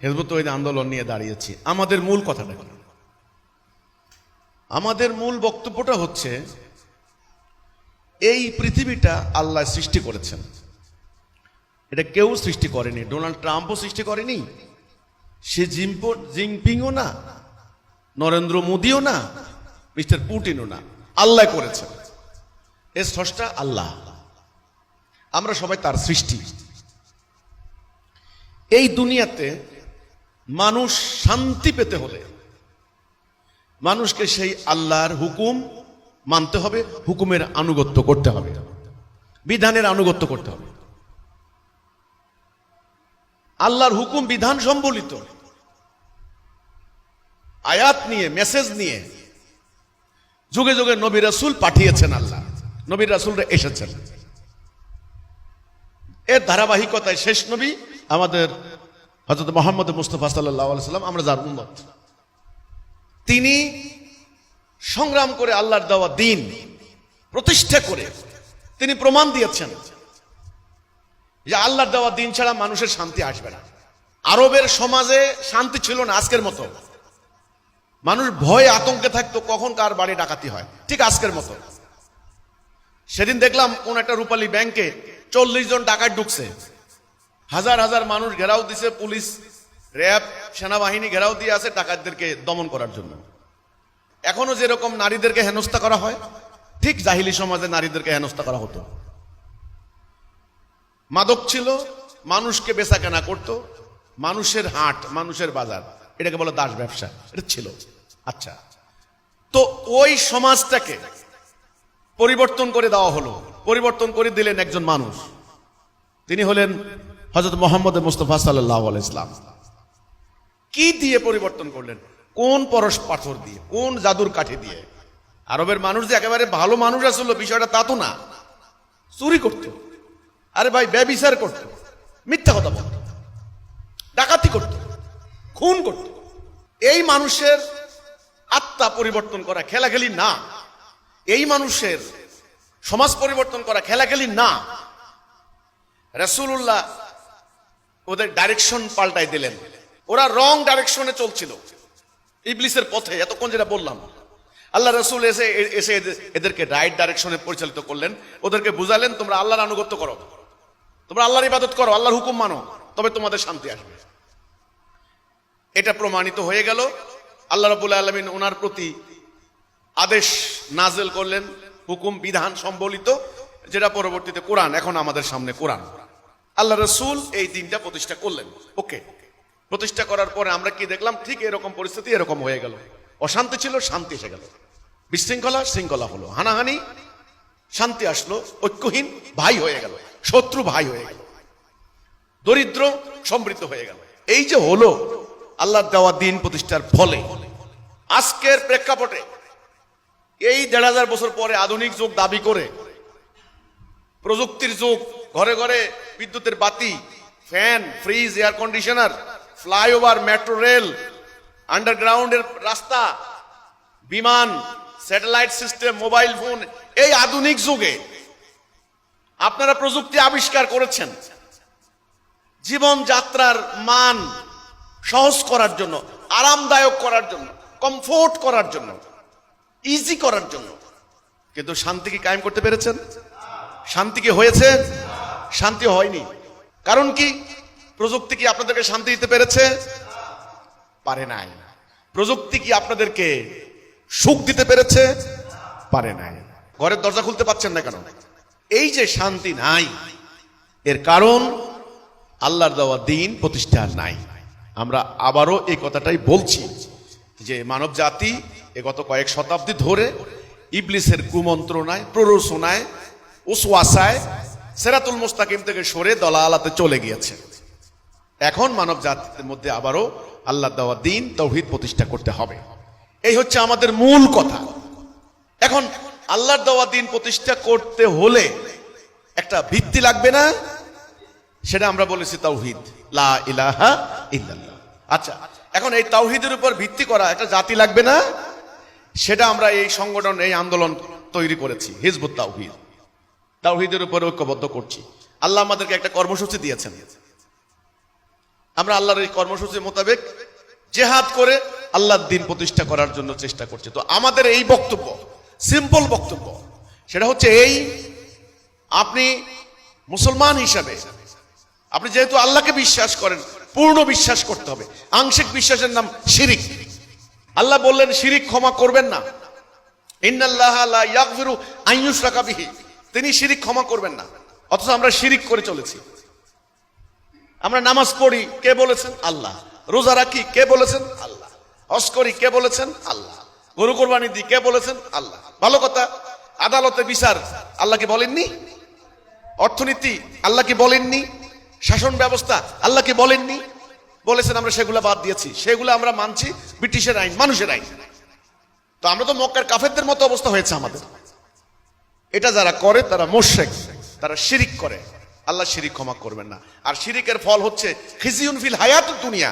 Hizb ut তৌহিদ আন্দোলন নিয়ে দাঁড়িয়েছি। আমাদের মূল কথাটা কি? আমাদের মূল বক্তব্যটা হচ্ছে, এই পৃথিবীটা আল্লাহ সৃষ্টি করেছেন। এটা কেউ সৃষ্টি করেনি। ডোনাল্ড ট্রাম্পও সৃষ্টি করেনি, শি জিনপিংও না, নরেন্দ্র মোদীও না, মিস্টার পুটিনও না, আল্লাহ করেছেন। এর স্রষ্টা আল্লাহ, আমরা সবাই তার সৃষ্টি। এই দুনিয়াতে মানুষ শান্তি পেতে হলে মানুষকে সেই আল্লাহর হুকুম মানতে হবে, হুকুমের আনুগত্য করতে হবে, বিধানের আনুগত্য করতে হবে। আল্লাহর হুকুম বিধান সম্বলিত আয়াত নিয়ে, মেসেজ নিয়ে যুগে যুগে নবী রাসূল পাঠিয়েছেন। আল্লাহ নবী রাসূলরা এসেছেন। এর ধারাবাহিকতায় শেষ নবী আমাদের হযরত মুহাম্মদ মুস্তাফা সাল্লাল্লাহু আলাইহি সাল্লাম, আমরা যার উম্মত। তিনি সংগ্রাম করে আল্লাহর দেওয়া দ্বীন প্রতিষ্ঠা করে তিনি প্রমাণ দিয়েছেন যে আল্লাহর দেওয়া দ্বীন ছাড়া মানুষের শান্তি আসবে না। আরবের সমাজে শান্তি ছিল না আজকের মতো। মানুষ ভয়ে আতঙ্কে থাকতো কখন কার বাড়ি ডাকাতি হয়, ঠিক আজকের মতো। সেদিন দেখলাম কোন একটা রূপালী ব্যাংকে 40 জন ডাকাত ঢুকছে, হাজার হাজার মানুষ ঘেরাও দিছে, পুলিশ, র্যাব, সেনাবাহিনী ঘেরাও দিয়ে আছে ডাকাতদেরকে দমন করার জন্য। এখনো যেরকম নারীদেরকে হেনস্থা করা হয়, ঠিক জাহিলি সমাজে নারীদেরকে হেনস্থা করা হতো। মাদক ছিল, মানুষকে বেচা কেনা করতো, মানুষের হাট, মানুষের বাজার, এটাকে বলে দাস ব্যবসা, এটা ছিল। আচ্ছা, তো ওই সমাজটাকে পরিবর্তন করে দেওয়া হলো। পরিবর্তন করে দিলেন একজন মানুষ, তিনি হলেন হযরত মুহাম্মদ মুস্তাফা সাল্লাল্লাহু আলাইহি সাল্লাম। কি দিয়ে পরিবর্তন করলেন? কোন পরশ পাথর দিয়ে, কোন জাদুর কাঠি দিয়ে? আরবের মানুষ যে একেবারে ভালো মানুষ আসলে বিষয়টা তা তো না। চুরি করত, আরে ভাই ব্যভিচার করত, মিথ্যা কথা বলত, ডাকাতি করত, খুন করত। এই মানুষের আত্মা পরিবর্তন করা খেলাখেলি না। এই মানুষের সমাজ পরিবর্তন করা খেলাখেলি না। রাসূলুল্লাহ ওদের ডাইরেকশন পাল্টাই দিলেন। ওরা রং ডাইরেকশনে চলছিল, ইবলিসের পথে। এতক্ষণ যেটা বললাম, আল্লাহ রাসূল এসে এদেরকে রাইট ডাইরেকশনে পরিচালিত করলেন। ওদেরকে বুঝালেন, তোমরা আল্লাহর আনুগত্য করো, তোমরা আল্লাহর ইবাদত করো, আল্লাহর হুকুম মানো, তবে তোমাদের শান্তি আসবে। এটা প্রমাণিত হয়ে গেল। আল্লাহ রাব্বুল আলামিন ওনার প্রতি আদেশ নাজেল করলেন, হুকুম বিধান সম্বলিত, যেটা পরবর্তীতে কোরআন। এখন আমাদের সামনে কোরআন। আল্লাহ রাসূল এই দিনটা প্রতিষ্ঠা করলেন। ওকে, প্রতিষ্ঠা করার পরে আমরা কি দেখলাম? ঠিক এরকম পরিস্থিতি এরকম হয়ে গেল। অশান্তি ছিল, শান্তি এসে গেল। বিশৃঙ্খলা, শৃঙ্খলা হলো। হানাহানি, শান্তি আসলো। ঐক্যহীন ভাই হয়ে গেল, শত্রু ভাই হয়ে গেল, দরিদ্র সমৃদ্ধ হয়ে গেল। এই যে হলো আল্লাহর দেওয়া দ্বীন প্রতিষ্ঠার ফলে, আজকের প্রেক্ষাপটে এই 1500 বছর পরে আধুনিক যুগ দাবি করে, প্রযুক্তির যুগ, ঘরে ঘরে বিদ্যুতের বাতি, fan, fridge, air conditioner, flyover, metro rail, আন্ডারগ্রাউন্ডের রাস্তা, বিমান, স্যাটেলাইট সিস্টেম, মোবাইল ফোন, এই আধুনিক যুগে আপনারা প্রযুক্তি আবিষ্কার করেছেন জীবনযাত্রার মান সহজ করার জন্য, আরামদায়ক করার জন্য, কমফোর্ট করার জন্য, ইজি করার জন্য। কিন্তু শান্তি কি কায়েম করতে পেরেছেন? শান্তি কি হয়েছে? শান্তি হয়নি। কারণ কি? প্রযুক্তি কি আপনাদেরকে শান্তি দিতে পেরেছে? পারে নাই। প্রযুক্তি কি আপনাদেরকে সুখ দিতে পেরেছে? পারে নাই। ঘরের দরজা খুলতে পারছেন না কেন? এই যে শান্তি নাই, এর কারণ আল্লাহর দেওয়া দ্বীন প্রতিষ্ঠা নাই। আমরা আবারও এই কথাটাই বলছি যে মানব জাতি গত কয়েক শতাব্দী ধরে ইবলিসের কুমন্ত্রণায়, প্ররোচনায়, ওয়াসওয়াসায় সিরাতুল মুস্তাকিম থেকে সরে দলালাতে চলে গিয়েছে। এখন মানব জাতির মধ্যে আবারও আল্লাহর দেওয়া দ্বীন তাওহীদ প্রতিষ্ঠা করতে হবে। এই হচ্ছে আমাদের মূল কথা। এখন আল্লাহর দেওয়া দ্বীন প্রতিষ্ঠা করতে হলে একটা ভিত্তি লাগবে না? সেটা আমরা বলেছি তাওহীদ, লা ইলাহা ইল্লাল্লাহ। আচ্ছা, এখন এই তাওহীদের উপর ভিত্তি করা একটা জাতি লাগবে না? সেটা আমরা এই সংগঠন, এই আন্দোলন তৈরি করেছি, হিজবুত তাওহীদ। তাওহীদের উপর ঐক্যবদ্ধ করছি। আল্লাহ আমাদেরকে একটা কর্মসূচি দিয়েছেন। আমরা আল্লাহর এই কর্মসূচি মোতাবেক জেহাদ করে আল্লাহর দ্বীন প্রতিষ্ঠা করার জন্য চেষ্টা করছি। তো আমাদের এই বক্তব্য, সিম্পল বক্তব্য, সেটা হচ্ছে এই, আপনি মুসলমান হিসাবে আপনি যেহেতু আল্লাহকে বিশ্বাস করেন, পূর্ণ বিশ্বাস করতে হবে। আংশিক বিশ্বাসের নাম শিরিক। আল্লাহ বললেন শিরিক ক্ষমা করবেন না, ইন্নাল্লাহা লা ইয়াগফিরু আন ইউশরাকা বিহি, তিনি শিরিক ক্ষমা করবেন না। অথচ আমরা শিরিক করে চলেছি। আমরা নামাজ পড়ি, কে বলেছেন? আল্লাহ। রোজা রাখি, কে বলেছেন? আল্লাহ। হজ করি, কে বলেছেন? আল্লাহ। গরু কোরবানি দিই, কে বলেছেন? আল্লাহ। ভালো কথা, আদালতে বিচার আল্লাহ কি বলেননি? অর্থনীতি আল্লাহ কি বলেননি? শাসন ব্যবস্থা আল্লাহ কি বলেননি? বলেছেন, আমরা সেগুলো বাদ দিয়েছি, সেগুলো আমরা মানছি ব্রিটিশের আইন, মানুষের আইন। তো আমরা তো মক্কার কাফেরদের মতো অবস্থা হয়েছে আমাদের। এটা যারা করে তারা মুশরিক, তারা শিরিক করে। আল্লাহ শিরিক ক্ষমা করবেন না। আর শিরিকের ফল হচ্ছে খিজিউন ফিল হায়াতুদ দুনিয়া,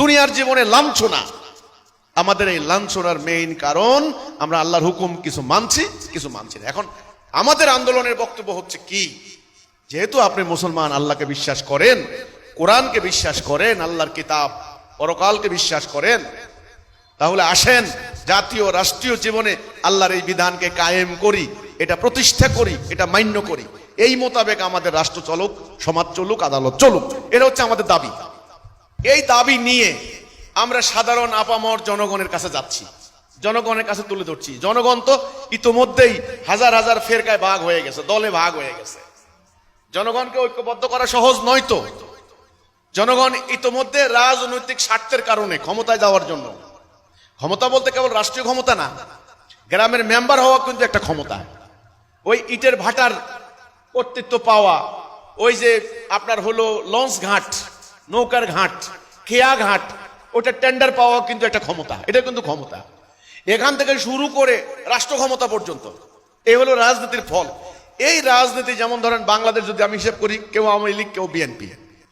দুনিয়ার জীবনে লাঞ্ছনা। আমাদের এই লাঞ্ছনার মেইন কারণ আমরা আল্লাহর হুকুম কিছু মানছি, কিছু মানছি না। এখন আমাদের আন্দোলনের বক্তব্য হচ্ছে কি, যেহেতু আপনি মুসলমান, আল্লাহকে বিশ্বাস করেন, কোরআনকে বিশ্বাস করেন, আল্লাহর কিতাব পরকালকে বিশ্বাস করেন, তাহলে আসেন জাতীয় রাষ্ট্রীয় জীবনে আল্লাহর এই বিধানকে কায়েম করি, এটা প্রতিষ্ঠা করি, এটা মান্য করি। এই মোতাবেক আমাদের রাষ্ট্র চলুক, সমাজ চলুক, আদালত চলুক। এটা হচ্ছে আমাদের দাবি। এই দাবি নিয়ে আমরা সাধারণ আপামর জনগণের কাছে যাচ্ছি, জনগণের কাছে তুলে ধরছি। জনগণ তো ইতোমধ্যেই হাজার হাজার ফেরকায় ভাগ হয়ে গেছে, দলে ভাগ হয়ে গেছে। জনগণকে ঐক্যবদ্ধ করা সহজ নয়। তো জনগণ ইতোমধ্যে রাজনৈতিক স্বার্থের কারণে ক্ষমতায় যাওয়ার জন্য, ক্ষমতা বলতে কেবল রাষ্ট্রীয় ক্ষমতা না, গ্রামের মেম্বার হওয়া কিন্তু একটা ক্ষমতা। ওই ইটের ভাটার কর্তৃত্ব পাওয়া, ওই যে আপনার হলো লঞ্চ ঘাট, নৌকার ঘাট, খেয়া ঘাট, ওটা টেন্ডার পাওয়া কিন্তু একটা ক্ষমতা। এটা কিন্তু ক্ষমতা, এখান থেকে শুরু করে রাষ্ট্র ক্ষমতা পর্যন্ত, এই হলো রাজনীতির ফল। এই রাজনীতি যেমন ধরেন বাংলাদেশ যদি আমি হিসেব করি, কেউ আওয়ামী লীগ, কেউ বিএনপি।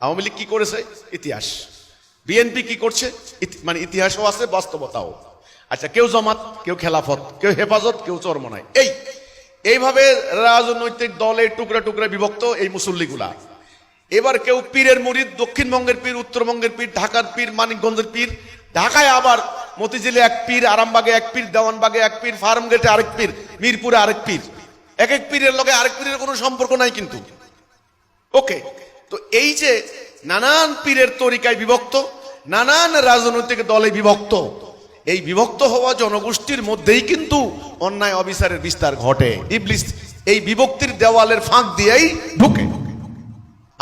আওয়ামী লীগ কি করেছে? ইতিহাস। বিএনপি কি করছে? মানে ইতিহাসও আছে, বাস্তবতাও। আচ্ছা, কেউ জামাত, কেউ খেলাফত, কেউ হেফাজত, কেউ চরমনাই। এইভাবে রাজনৈতিক দলে টুকরা টুকরা বিভক্ত এই মুসল্লিগুলা। এবার কেউ পীরের মুরিদ, দক্ষিণবঙ্গের পীর, উত্তরবঙ্গের পীর, ঢাকার পীর, মানিকগঞ্জের পীর, ঢাকায় আবার মতিঝিলে এক পীর, আরামবাগে এক পীর, দেওয়ানবাগে এক পীর, ফার্মগেটে আরেক পীর, মিরপুরে আরেক পীর। এক এক পীরের লগে আরেক পীরের কোনো সম্পর্ক নাই কিন্তু। ওকে, তো এই যে নানান পীরের তরিকায় বিভক্ত, নানান রাজনৈতিক দলে বিভক্ত, এই বিভক্ত হওয়া জনগোষ্ঠীর মধ্যেই কিন্তু অন্যায় অবিচারের বিস্তার ঘটে। ইবলিস এই বিভক্তির দেওয়ালের ফাঁক দিয়েই ঢুকে।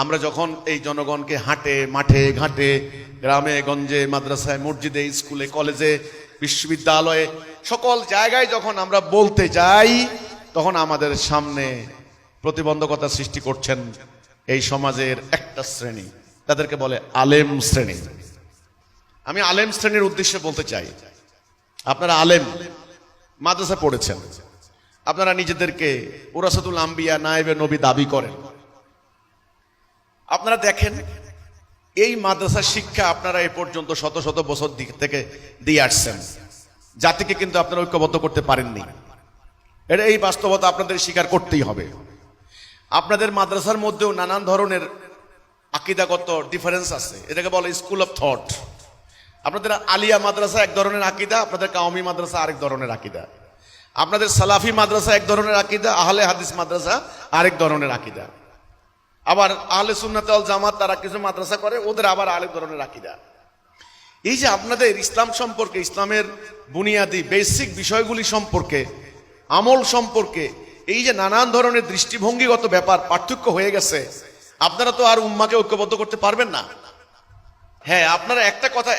আমরা যখন এই জনগণকে হাটে, মাঠে, ঘাটে, গ্রামে গঞ্জে, মাদ্রাসায়, মসজিদে, স্কুলে, কলেজে, বিশ্ববিদ্যালয়ে, সকল জায়গায় যখন আমরা বলতে যাই, তখন আমাদের সামনে প্রতিবন্ধকতা সৃষ্টি করছেন এই সমাজের একটা শ্রেণী, তাদেরকে বলে আলেম শ্রেণী। আমি আলেম শ্রেণীর উদ্দেশ্যে বলতে চাই, আপনারা আলেম, মাদ্রাসা পড়েছেন, আপনারা নিজেদেরকে ওরাসাতুল আম্বিয়া, নায়েবে নবী দাবি করেন। আপনারা দেখেন এই মাদ্রাসার শিক্ষা আপনারা এ পর্যন্ত শত শত বছর থেকে দিয়ে আসছেন, জাতিকে কিন্তু আপনারা ঐক্যবদ্ধ করতে পারেননি। এটা এই বাস্তবতা আপনাদের স্বীকার করতেই হবে। আপনাদের মাদ্রাসার মধ্যেও নানান ধরনের আকীদাগত ডিফারেন্স আছে, এটাকে বলে স্কুল অফ থট। আপনাদের আলিয়া মাদ্রাসা এক ধরনের আকীদা, আপনাদের কাওমি মাদ্রাসা আরেক ধরনের আকীদা। আপনাদের সালাফি মাদ্রাসা এক ধরনের আকীদা, আহলে হাদিস মাদ্রাসা আরেক ধরনের আকীদা। আবার আহলে সুন্নাত ওয়াল জামাত তারা কিছু মাদ্রাসা করে, ওদের আবার আরেক ধরনের আকীদা। এই যে আপনাদের ইসলাম সম্পর্কে, ইসলামের বুনিয়াদি বেসিক বিষয়গুলি সম্পর্কে, আমল সম্পর্কে এই যে নানান ধরনের দৃষ্টিভঙ্গিগত ব্যাপার পার্থক্য হয়ে গেছে, আপনারা তো আর উম্মাকে ঐক্যবদ্ধ করতে পারবেন না। হ্যাঁ, আপনারা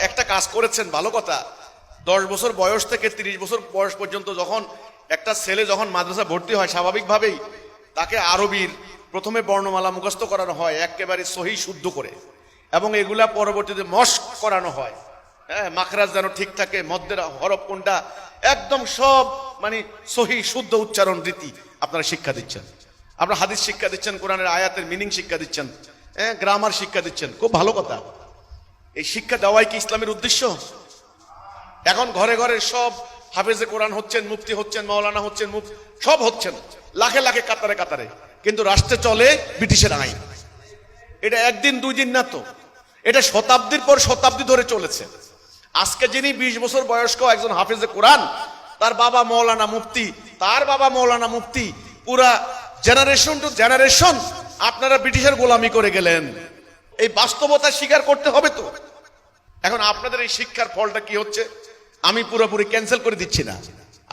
একটা কাজ করেছেন, ভালো কথা। 10 বছর বয়স থেকে 30 বছর বয়স পর্যন্ত যখন একটা ছেলে যখন মাদ্রাসা ভর্তি হয়, স্বাভাবিকভাবেই তাকে আরবির প্রথমে বর্ণমালা মুখস্থ করানো হয় একেবারে সহি শুদ্ধ করে, এবং এগুলা পরবর্তীতে মস্ক করানো হয়। হ্যাঁ, মাখরাজ যেন ঠিক থাকে, মধ্যের হরফ কোনটা, একদম সব মানে সহি শুদ্ধ উচ্চারণ রীতি আপনারা শিক্ষা দিচ্ছেন। আপনারা হাদিস শিক্ষা দিচ্ছেন, কোরআনের আয়াতের মিনিং শিক্ষা দিচ্ছেন, হ্যাঁ, গ্রামার শিক্ষা দিচ্ছেন, খুব ভালো কথা। এই শিক্ষা দেওয়াই কি ইসলামের উদ্দেশ্য? এখন ঘরে ঘরে সব হাফেজে কোরআন হচ্ছেন, মুফতি হচ্ছেন, মাওলানা হচ্ছেন, সব হচ্ছেন, লাখে লাখে কাতারে কাতারে, কিন্তু রাষ্ট্রে চলে ব্রিটিশের আইন। এটা একদিন দুই দিন না তো, এটা শতাব্দীর পর শতাব্দী ধরে চলেছে। আজকে যিনি 20 বছর বয়স্ক একজন হাফেজে কোরআন, তার বাবা মৌলানা মুফতি, তার বাবা মৌলানা মুফতি, পুরা জেনারেশন টু জেনারেশন আপনারা ব্রিটিশের গোলামি করে গেলেন। এই বাস্তবতা স্বীকার করতে হবে তো। এখন আপনাদের এই শিক্ষার ফলটা কি হচ্ছে? আমি পুরোপুরি ক্যান্সেল করে দিচ্ছি না।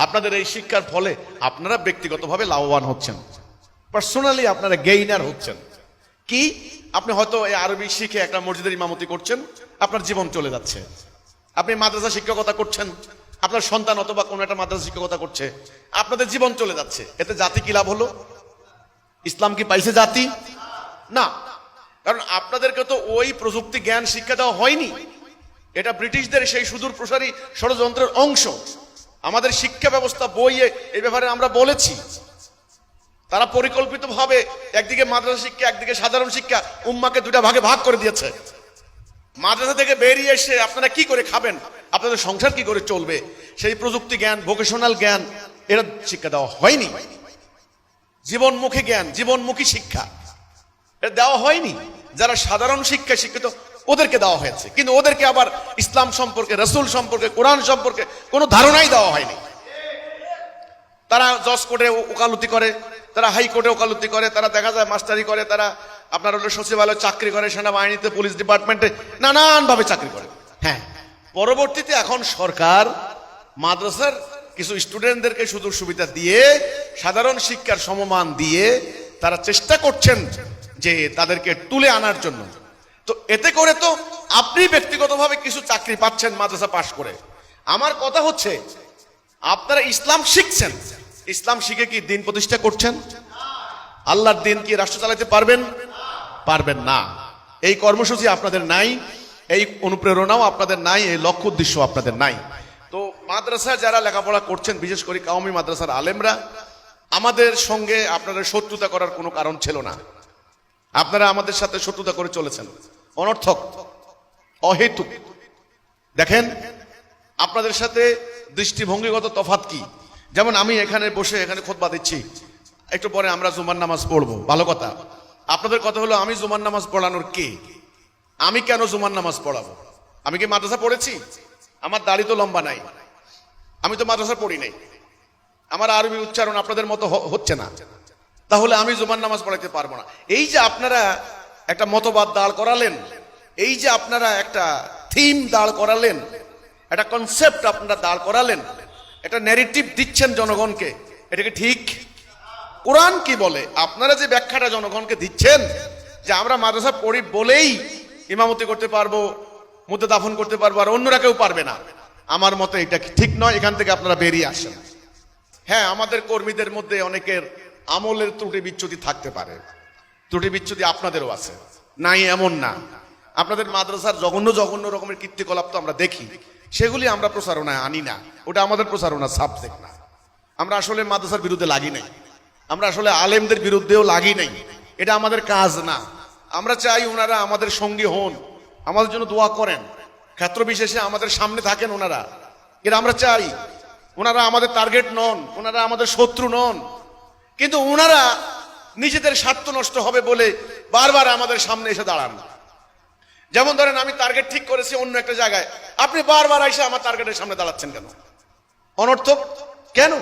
আপনাদের এই শিক্ষার ফলে আপনারা ব্যক্তিগতভাবে লাভবান হচ্ছেন, পার্সোনালি আপনারা গেইনার হচ্ছেন। কি? আপনি হয়তো এই আরবি শিখে একটা মসজিদের ইমামতি করছেন, আপনার জীবন চলে যাচ্ছে। আপনি মাদ্রাসা শিক্ষকতা করছেন, আপনার সন্তান অথবা কোনো একটা মাদ্রাসা শিক্ষকতা করছে, আপনাদের জীবন চলে যাচ্ছে। এতে জাতি কি লাভ হলো? ইসলাম কি পাইছে জাতি? না, কারণ আপনাদেরকে তো ওই প্রযুক্তি জ্ঞান শিক্ষা দেওয়া হয়নি। এটা ব্রিটিশদের সেই সুদূর প্রসারী ষড়যন্ত্রের অংশ। আমাদের শিক্ষা ব্যবস্থা বইয়ে এই ব্যাপারে আমরা বলেছি। তারা পরিকল্পিতভাবে একদিকে মাদ্রাসা শিক্ষা, একদিকে সাধারণ শিক্ষা, উম্মাকে দুটা ভাগে ভাগ করে দিয়েছে। মাদ্রাসা থেকে বেরিয়ে এসে আপনারা কি করে খাবেন, আপনাদের সংসার কি করে চলবে, সেই প্রযুক্তি জ্ঞান, ভোকেশনাল জ্ঞান এরা শিক্ষা দেওয়া হয়নি। জীবনমুখী জ্ঞান, জীবনমুখী শিক্ষা এটা দেওয়া হয়নি। যারা সাধারণ শিক্ষায় শিক্ষিত ওদেরকে দেওয়া হয়েছে, কিন্তু ওদেরকে আবার ইসলাম সম্পর্কে, রাসূল সম্পর্কে, কোরআন সম্পর্কে কোনো ধারণাই দেওয়া হয়নি। তারা জজ কোর্টে ওকালতি করে, তারা হাইকোর্টে ওকালতি করে, তারা দেখা যায় মাস্টারি করে, তারা আপনার হলো সচিবালয়ে চাকরি করে, সেনাবাহিনীতে, পুলিশ ডিপার্টমেন্টে নানানভাবে চাকরি করে। হ্যাঁ, পরবর্তীতে এখন সরকার মাদ্রাসার কিছু স্টুডেন্টদেরকে সুযোগ সুবিধা দিয়ে, সাধারণ শিক্ষার সমমান দিয়ে তারা চেষ্টা করছেন যে তাদেরকে তুলে আনার জন্য। তো এতে করে তো আপনি ব্যক্তিগতভাবে কিছু চাকরি পাচ্ছেন মাদ্রাসা পাশ করে। আমার কথা হচ্ছে আপনারা ইসলাম শিখছেন, ইসলাম শিখে কি দিন প্রতিষ্ঠা করছেন? আল্লাহর দিন কি রাষ্ট্র চালাতে পারবেন? পারবেন না। এই কর্মসূচি আপনাদের নাই, এই অনুপ্রেরণাও আপনাদের নাই, এই লক্ষ্য উদ্দেশ্য আপনাদের নাই। তো মাদ্রাসায় যারা লেখাপড়া করছেন, বিশেষ করে কওমি মাদ্রাসার আলেমরা, আমাদের সঙ্গে আপনাদের শত্রুতা করার কোনো কারণ ছিল না। আপনারা আমাদের সাথে শত্রুতা করে চলেছেন, অনর্থক, অহেতুক। দেখেন আপনাদের সাথে দৃষ্টিভঙ্গিগত তফাৎ কি। যেমন আমি এখানে বসে এখানে খুতবা দিচ্ছি, একটু পরে আমরা জুমার নামাজ পড়বো, ভালো কথা। আপনাদের কথা হলো আমি জুমার নামাজ পড়ানোর কে? আমি কেন জুমার নামাজ পড়াবো? আমি কি মাদ্রাসা পড়েছি? আমার দাড়ি তো লম্বা নাই, আমি তো মাদ্রাসা পড়ি নাই, আমার আরবি উচ্চারণ আপনাদের মতো হচ্ছে না, তাহলে আমি জুমার নামাজ পড়াইতে পারবো না। এই যে আপনারা একটা মতবাদ দাঁড় করালেন, এই যে আপনারা একটা থিম দাঁড় করালেন, একটা কনসেপ্ট আপনারা দাঁড় করালেন, একটা ন্যারেটিভ দিচ্ছেন জনগণকে, এটা কি ঠিক? কোরআন কি বলে? আপনারা যে ব্যাখ্যাটা জনগণকে দিচ্ছেন যে আমরা মাদ্রাসা পড়ি বলেই ইমামতি করতে পারবো, মুদ্দা দাফন করতে পারবো, আর অন্যরা কেউ পারবে না, আমার মতে এটা ঠিক নয়। এখান থেকে আপনারা বেরিয়ে আসেন। হ্যাঁ, আমাদের কর্মীদের মধ্যে অনেকের আমলের ত্রুটি বিচ্যুতি থাকতে পারে, ত্রুটি বিচ্যুতি আপনাদেরও আছে, নাই এমন না। আপনাদের মাদ্রাসার জঘন্য জঘন্য রকমের কীর্তিকলাপ তো আমরা দেখি, সেগুলি আমরা প্রচারণায় আনি না, ওটা আমাদের প্রচারণার সাবজেক্ট না। আমরা আসলে মাদ্রাসার বিরুদ্ধে লাগি নাই, আমরা আসলে আলেমদের বিরুদ্ধেও লাগি নাই, এটা আমাদের কাজ না। আমরা চাই ওনারা আমাদের সঙ্গী হন, আমাদের জন্য দোয়া করেন, ক্ষেত্র বিশেষে আমাদের সামনে থাকেন ওনারা, এটা আমরা চাই। ওনারা আমাদের টার্গেট নন, ওনারা আমাদের শত্রু নন, কিন্তু ওনারা নিজেদের স্বার্থ নষ্ট হবে বলে বারবার আমাদের সামনে এসে দাঁড়ান। যেমন ধরেন আমি টার্গেট ঠিক করেছি অন্য একটা জায়গায়, আপনি বারবার এসে আমার টার্গেটের সামনে দাঁড়াচ্ছেন কেন? অনর্থক কেন?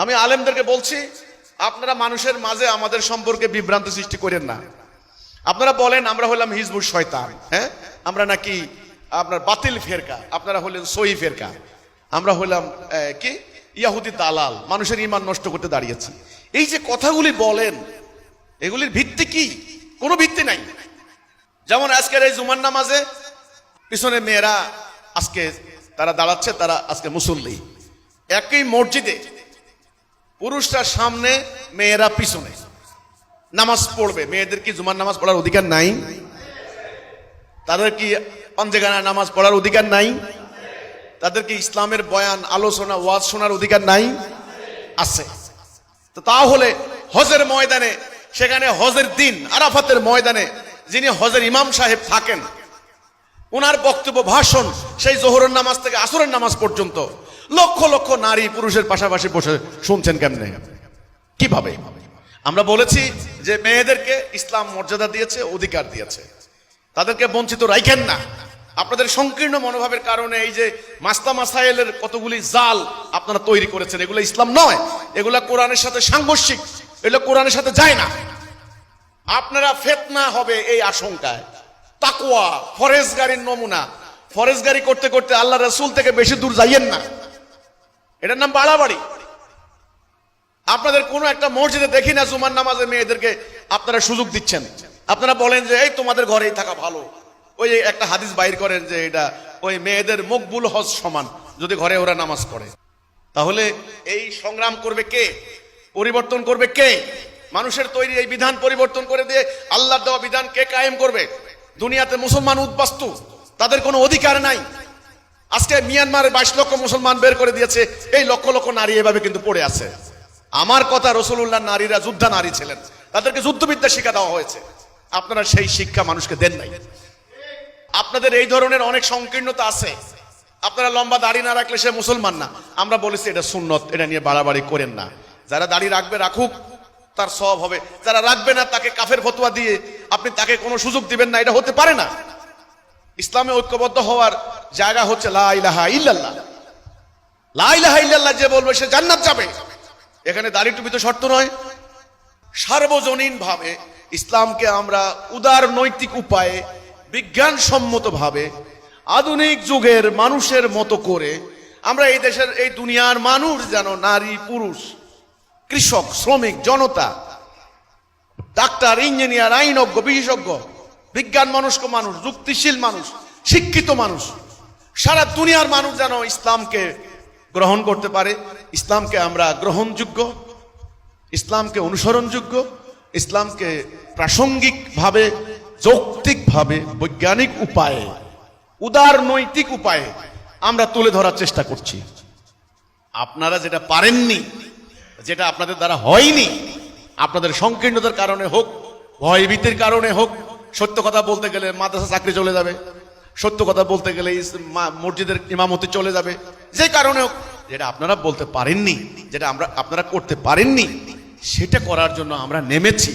আমি আলেমদেরকে বলছি, আপনারা মানুষের মাঝে আমাদের সম্পর্কে বিভ্রান্তি সৃষ্টি করেন না। আপনারা বলেন আমরা হলাম হিজবুল শয়তান, হ্যাঁ, আমরা নাকি আপনার বাতিল ফেরকা, আপনারা হলেন সহি ফেরকা, আমরা হলাম কি ইয়াহুদি দালাল, মানুষের ঈমান নষ্ট করতে দাঁড়িয়েছি। এই যে কথাগুলি বলেন, এগুলির ভিত্তি কি? কোনো ভিত্তি নাই। যেমন আজকের এই জুমার নামাজে পিছনে মেয়েরা আজকে তারা দাঁড়াচ্ছে, তারা আজকে মুসল্লি। একই মসজিদে পুরুষরা সামনে, মেয়েরা পিছনে নামাজ পড়বে। মেয়েদের কি জুমার নামাজ পড়ার অধিকার নাই? তাদের কি পাঞ্জেগানা নামাজ পড়ার অধিকার নাই? তাদের কি ইসলামের বয়ান, আলোচনা, ওয়াজ শোনার অধিকার নাই? আছে। তো তাহলে হজের ময়দানে, সেখানে হজের দিন আরাফাতের ময়দানে যিনি হজের ইমাম সাহেব থাকেন, ওনার বক্তব্য, ভাষণ সেই জোহরের নামাজ থেকে আসরের নামাজ পর্যন্ত লক্ষ লক্ষ নারী পুরুষের পাশাপাশি বসে শুনছেন কেমনে, কিভাবে? আমরা বলেছি যে মেয়েদেরকে ইসলাম মর্যাদা দিয়েছে, অধিকার দিয়েছে, তাদেরকে বঞ্চিত রাখেন না। আপনাদের সংকীর্ণ মনোভাবের কারণে এই যে মাস্তা মাসাইলের কতগুলি জাল আপনারা তৈরি করেছেন, এগুলো ইসলাম নয়, এগুলা কোরআনের সাথে সাংঘর্ষিক, এগুলো কোরআনের সাথে যায় না। আপনারা ফিতনা হবে এই আশঙ্কায়। তাকওয়া ফরেজগারির নমুনা, ফরেজগারি করতে করতে আল্লাহ রাসূল থেকে বেশি দূর যাইয়েন না, এটার নাম বাড়াবাড়ি। আপনাদের কোন একটা মসজিদে দেখি না জুমার নামাজে মেয়েদেরকে আপনারা সুযোগ দিচ্ছেন। আপনারা বলেন যে এই তোমাদের ঘরেই থাকা ভালো। ওই একটা হাদিস বাইর করেন যে এটা ওই মেয়েদের মকবুল হজ সমান যদি ঘরে ওরা নামাজ পড়ে। তাহলে এই সংগ্রাম করবে কে? পরিবর্তন করবে কে? মানুষের তৈরি এই বিধান পরিবর্তন করে দিয়ে আল্লাহর দেওয়া বিধান কে কায়েম করবে? দুনিয়াতে মুসলমান উদ্বাস্তু, তাদের কোনো অধিকার নাই। আজকে মিয়ানমারে 22 লক্ষ মুসলমান বের করে দিয়েছে, এই লক্ষ লক্ষ নারী এভাবে কিন্তু পড়ে আছে। আমার কথা, রাসূলুল্লাহ নারীরা যোদ্ধা নারী ছিলেন, তাদেরকে যুদ্ধবিদ্যা শিক্ষা দেওয়া হয়েছে। আপনারা সেই শিক্ষা মানুষকে দেন নাই। আপনাদের এই ধরনের অনেক সংকীর্ণতা আছে। আপনারা লম্বা দাড়ি না রাখলে সে মুসলমান না। আমরা বলেছি এটা সুন্নত, এটা নিয়ে বাড়াবাড়ি করেন না। যারা দাড়ি রাখবে রাখুক, তার সওয়াব হবে। যারা রাখবে না তাকে কাফের ফতোয়া দিয়ে আপনি তাকে কোনো সুযোগ দিবেন না, এটা হতে পারে না। ইসলামে ঐক্যবদ্ধ হওয়ার জায়গা হচ্ছে লা ইলাহা ইল্লাল্লাহ। লা ইলাহা ইল্লাল্লাহ যে বলবে সে জান্নাত যাবে। এখানে দাড়ি টুপি তো শর্ত নয়। সার্বজনীন ভাবে ইসলামকে আমরা উদার নৈতিক উপায়ে বিজ্ঞানসম্মত ভাবে আধুনিক যুগের মানুষের মতো করে আমরা এই দেশের এই দুনিয়ার মানুষ যেন নারী পুরুষ, কৃষক শ্রমিক জনতা, ডাক্তার ইঞ্জিনিয়ার আইনজ্ঞ বিশেষজ্ঞ, বিজ্ঞান মনস্ক মানুষ, যুক্তিশীল মানুষ, শিক্ষিত মানুষ, সারা দুনিয়ার মানুষ যেন ইসলামকে গ্রহণ করতে পারে। ইসলামকে আমরা গ্রহণযোগ্য, ইসলামকে অনুসরণযোগ্য, ইসলামকে প্রাসঙ্গিকভাবে যৌক্তিকভাবে বৈজ্ঞানিক উপায়ে উদার নৈতিক উপায়ে আমরা তুলে ধরার চেষ্টা করছি। আপনারা যেটা পারেননি, যেটা আপনাদের দ্বারা হয়নি, আপনাদের সংকীর্ণতার কারণে হোক, ভয়ভীতির কারণে হোক, সত্য কথা বলতে গেলে মাদ্রাসা চাকরি চলে যাবে, সত্য কথা বলতে গেলে মসজিদের ইমামতি চলে যাবে, যে কারণে হোক, যেটা আপনারা বলতে পারেননি, যেটা আপনারা করতে পারেননি, সেটা করার জন্য আমরা নেমেছি।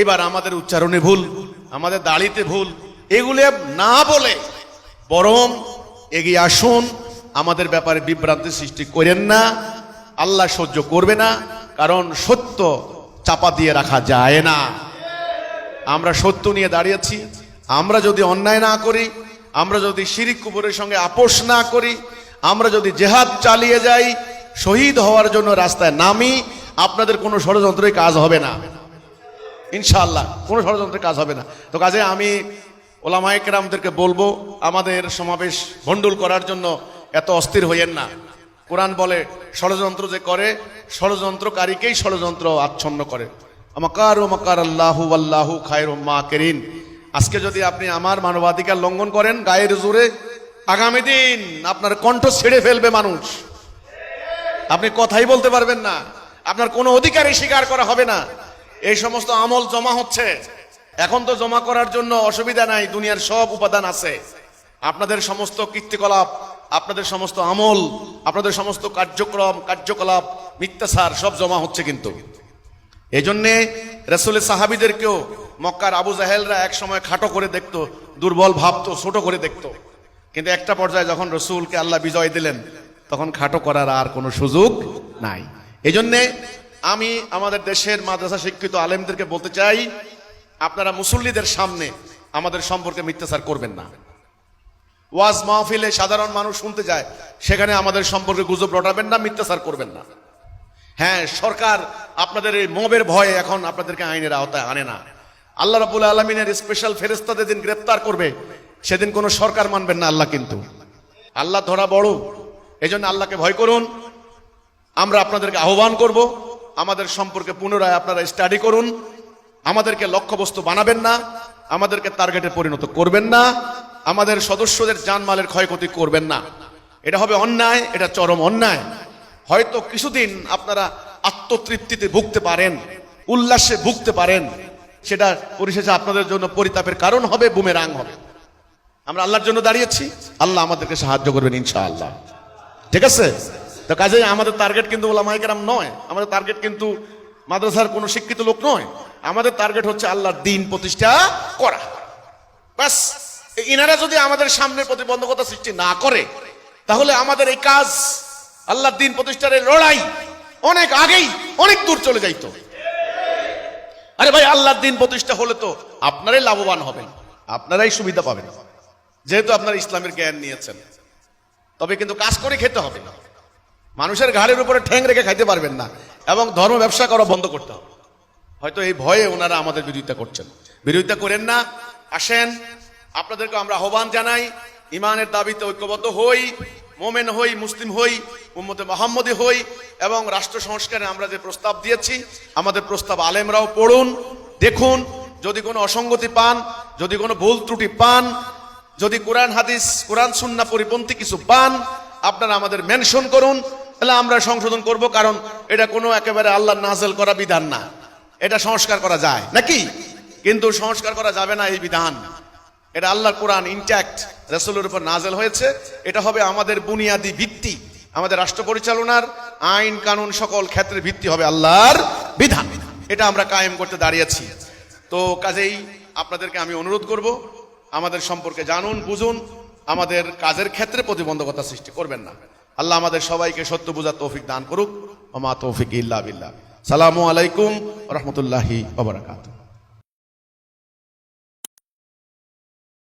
এবার আমাদের উচ্চারণে ভুল, আমাদের দাড়িতে ভুল, এগুলো না বলে বরং এগিয়ে আসুন, আমাদের ব্যাপারে বিভ্রান্তি সৃষ্টি করেন না। আল্লাহ সহ্য করবে না, কারণ সত্য চাপা দিয়ে রাখা যায় না। আমরা সত্য নিয়ে দাঁড়িয়েছি। আমরা যদি অন্যায় না করি, আমরা যদি শিরিক কুফরের সঙ্গে আপোষ না করি, আমরা যদি জিহাদ চালিয়ে যাই, শহীদ হওয়ার জন্য রাস্তায় নামি, আপনাদের কোনো ষড়যন্ত্রের কাজ হবে না ইনশাআল্লাহ, কোনো ষড়যন্ত্রের কাজ হবে না। তো কাজে আমি ওলামায়ে কেরামদেরকে বলবো, আমাদের সমাবেশ ভণ্ডুল করার জন্য এত অস্থির হইয়েন না। কোরআন বলে ষড়যন্ত্র যে করে, ষড়যন্ত্রকারীকেই ষড়যন্ত্র আচ্ছন্ন করে। আমাকার ও মাকার আল্লাহু আল্লাহু খায়রুম মাকিরিন। আজকে যদি আপনি আমার মানবাধিকার লঙ্ঘন করেন গায়ের জোরে, আগামী দিন আপনার কণ্ঠ ছেড়ে ফেলবে মানুষ, আপনি কথাই বলতে পারবেন না, আপনার কোনো অধিকারই স্বীকার করা হবে না। এই সমস্ত আমল জমা হচ্ছে। এখন তো জমা করার জন্য অসুবিধা নাই, দুনিয়ার সব উপাদান আছে। আপনাদের সমস্ত কীর্তিকলাপ, আপনাদের সমস্ত আমল, আপনাদের সমস্ত কার্যকলাপ মিথ্যাচার সব জমা হচ্ছে। কিন্তু এই জন্যে রাসূলের সাহাবীদেরকেও মক্কার আবু জাহেলরা এক সময় খাটো করে দেখতো, দুর্বল ভাবতো, ছোট করে দেখতো। কিন্তু একটা পর্যায়ে যখন রাসূলকে আল্লাহ বিজয় দিলেন, তখন খাটো করার আর কোনো সুযোগ নাই। এই জন্যে আমি আমাদের দেশের মাদ্রাসা শিক্ষিত আলেমদেরকে বলতে চাই, আপনারা মুসল্লিদের সামনে আমাদের সম্পর্কে মিথ্যাচার করবেন না। ওয়াজ মাহফিলে সাধারণ মানুষ শুনতে যায়, সেখানে আমাদের সম্পর্কে গুজব রটাবেন না, মিথ্যাচার করবেন না। হ্যাঁ, সরকার আপনাদের এই মবের ভয়ে এখন আপনাদেরকে আইনের আওতায় আনে না। আল্লাহ রাব্বুল আলামিনের স্পেশাল ফেরেশতা যেদিন গ্রেফতার করবে, সেদিন কোনো সরকার মানবেন না আল্লাহ। কিন্তু আল্লাহ ধরা বড়, এই জন্য আল্লাহকে ভয় করুন। আমরা আপনাদেরকে আহ্বান করব, আমাদের সম্পর্কে পুনরায় আপনারা স্টাডি করুন। আমাদেরকে লক্ষ্যবস্তু বানাবেন না, আমাদেরকে টার্গেটে পরিণত করবেন না, আমাদের সদস্যদের জানমালের ক্ষয়ক্ষতি করবেন না। এটা হবে অন্যায়, এটা চরম অন্যায়। হয়তো কিছুদিন আপনারা আত্মতৃপ্তিতে ভুগতে পারেন, উল্লাসে ভুগতে পারেন, সেটা পরিশেষে আপনাদের জন্য পরিতাপের কারণ হবে, বুমেরাং হবে। আমরা আল্লাহর জন্য দাঁড়িয়েছি, আল্লাহ আমাদেরকে সাহায্য করবেন ইনশাআল্লাহ। ঠিক আছে? তো কাজেই আমাদের টার্গেট কিন্তু ওলামায়ে কেরাম নয়, আমাদের টার্গেট কিন্তু মাদ্রাসার কোনো শিক্ষিত লোক নয়। আমাদের টার্গেট হচ্ছে আল্লাহর দ্বীন প্রতিষ্ঠা করা। ব্যাস ইনারা যদি আমাদের সামনে প্রতিবন্ধকতা সৃষ্টি না করে, তাহলে আমাদের এই কাজ, আল্লাহর দ্বীন প্রতিষ্ঠার এই লড়াই অনেক আগেই অনেক দূর চলে যাইতো। আরে ভাই, আল্লাহর দ্বীন প্রতিষ্ঠা হলে তো আপনারাই লাভবান হবেন, আপনারাই সুবিধা পাবেন, যেহেতু আপনারা ইসলামের জ্ঞান নিয়েছেন। তবে কিন্তু কাজ করে খেতে হবে না, মানুষের ঘাড়ের উপরে ঠ্যাং রেখে খাইতে পারবেন না, এবং ধর্ম ব্যবসা করা বন্ধ করতে হবে। হয়তো এই ভয়ে ওনারা আমাদের বিরোধিতা করছেন। বিরোধিতা করেন না, আসেন, আপনাদেরকে আমরা আহ্বান জানাই, ইমানের দাবিতে ঐক্যবদ্ধ হই, মোমেন হই, মুসলিম হই, উম্মতে মুহাম্মদী হই, এবং রাষ্ট্র সংস্কারে আমরা যে প্রস্তাব দিয়েছি, আমাদের প্রস্তাব আলেমরাও পড়ুন, দেখুন, যদি কোনো অসঙ্গতি পান, যদি কোনো ভুল ত্রুটি পান, যদি কোরআন হাদিস, কোরআন সুন্নাহ পরিপন্থী কিছু পান, আপনারা আমাদের মেনশন করুন, তাহলে আমরা সংশোধন করব। কারণ এটা কোনো একেবারে আল্লাহ নাযিল করা বিধান না, এটা সংস্কার করা যায় নাকি? কিন্তু সংস্কার করা যাবে না এই বিধান, এটা আল্লাহর কোরআন ইনট্যাক্ট রাসূলের উপর নাযিল হয়েছে। এটা হবে আমাদের বুনিয়াদি ভিত্তি, আমাদের রাষ্ট্র পরিচালনার আইন কানুন সকল ক্ষেত্রের ভিত্তি হবে আল্লাহর বিধান। এটা আমরা কায়েম করতে দাঁড়িয়েছি। তো কাজেই আপনাদেরকে আমি অনুরোধ করব, আমাদের সম্পর্কে জানুন, বুঝুন, আমাদের কাজের ক্ষেত্রে প্রতিবন্ধকতা সৃষ্টি করবেন না। আল্লাহ আমাদের সবাইকে সত্য বোঝার তৌফিক দান করুক। ওয়া মা তৌফিক ইল্লা বিল্লাহ। সালামু আলাইকুম ওয়া রাহমাতুল্লাহি ওয়া বারাকাতুহু।